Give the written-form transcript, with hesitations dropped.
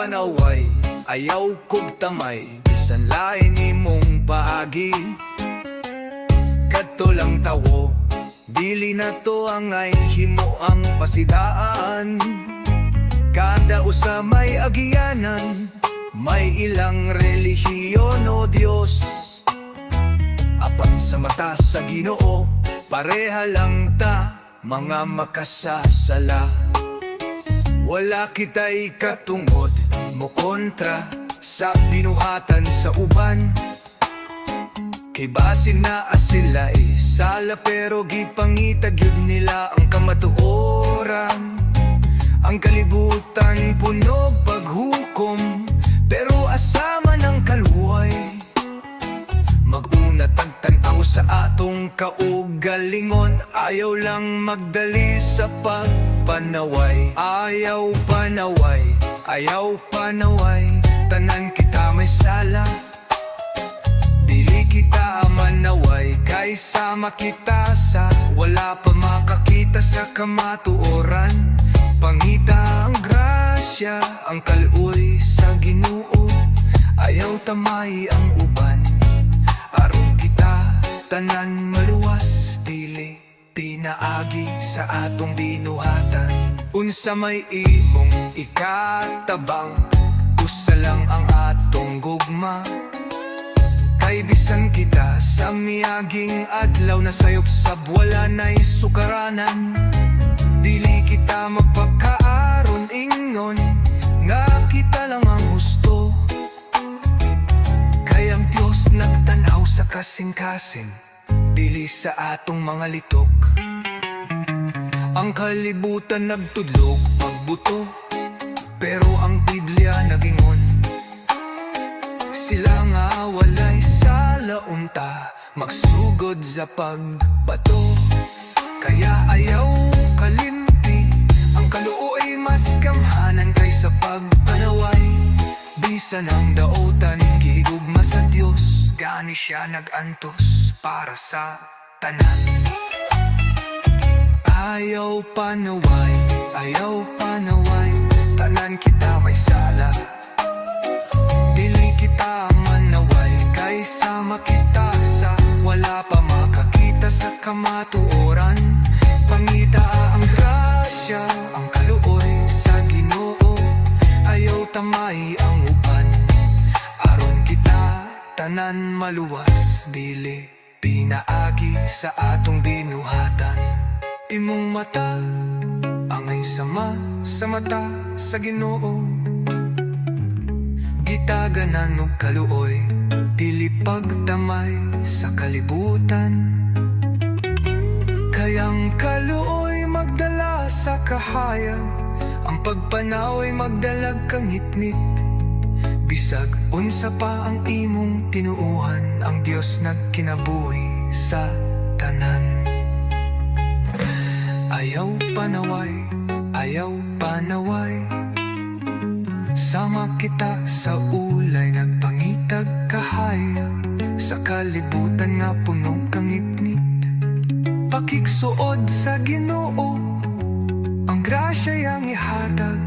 panaway, ayaw kog tamay, bisan lain imong paagi. Kadto lang tawo, dili na to ang ay himo ang pasidaan. Kada usa may agianan, may ilang relihiyon o Diyos. Apan sa mata sa Ginoo, pareha lang ta, mga makasasala. Wala kita'y katungod mo kontra sa binuhatan sa uban. Kay basin na sila sala pero gipangitag yun nila ang kamatuoran. Ang kalibutan punog paghukom, pero asama ng kaluway. Mag-una tagtanaw sa atong kaugalingon, ayaw lang magdali sa pagpanaway. Ayaw panaway, ayaw panaway, tanan kita may sala. Dili kita manaway, kaysa makita sa wala pa makakita sa kamatuoran. Pangita ang grasya, ang kaluoy sa Ginoo, ayaw tamay ang uban. Aron kita tanan maluwas, dili pinaagi sa atong binuhatan. Unsa may imong ikatabang, usa lang ang atong gugma. Kay bisan kita sa miaging adlaw na sayop sab wala na'y sukaranan. Dili kita magpakaaron ingon nga kita lang ang husto. Kay ang Diyos nagtanaw sa kasing-kasing, dili sa atong mga litok. Ang kalibutan nagtudlog pagbuto, pero ang Biblia nagingon. Sila nga walay salaunta, magsugod sa pagbato. Kaya ayaw kalimti, ang kaluoy mas kamhanan kaysa pagpanaway. Bisan ang daotan gigugma sa Dios, gani siya nagantos para sa tanan. Ayaw panaway, ayaw panaway, tanan kita may sala. Dili kita manaway, kaysa makita sa wala pa makakita sa kamatuoran. Pangita ang grasya, ang kaluoy sa Ginoo, ayaw tamay ang uban. Aron kita tanan maluwas, dili pinaagi sa atong binuhatan. Imong mata, angay sama sa mata sa Ginoo, gitaganan og kaluoy, dili pagtamay sa kalibutan. Kayang kaluoy magdala sa kahayag, ang pagpanaway magdalag kang ngitngit. Bisag unsa pa ang imong tinuuhan, ang Dios nagkinabuhi sa tanan. Ayaw panaway, ayaw panaway, sama kita sa ulay nagpangitag kahayag, sa kalibutan nga punog kang ngitngit. Pakigsuod sa Ginoo, ang grasya yang ihatag.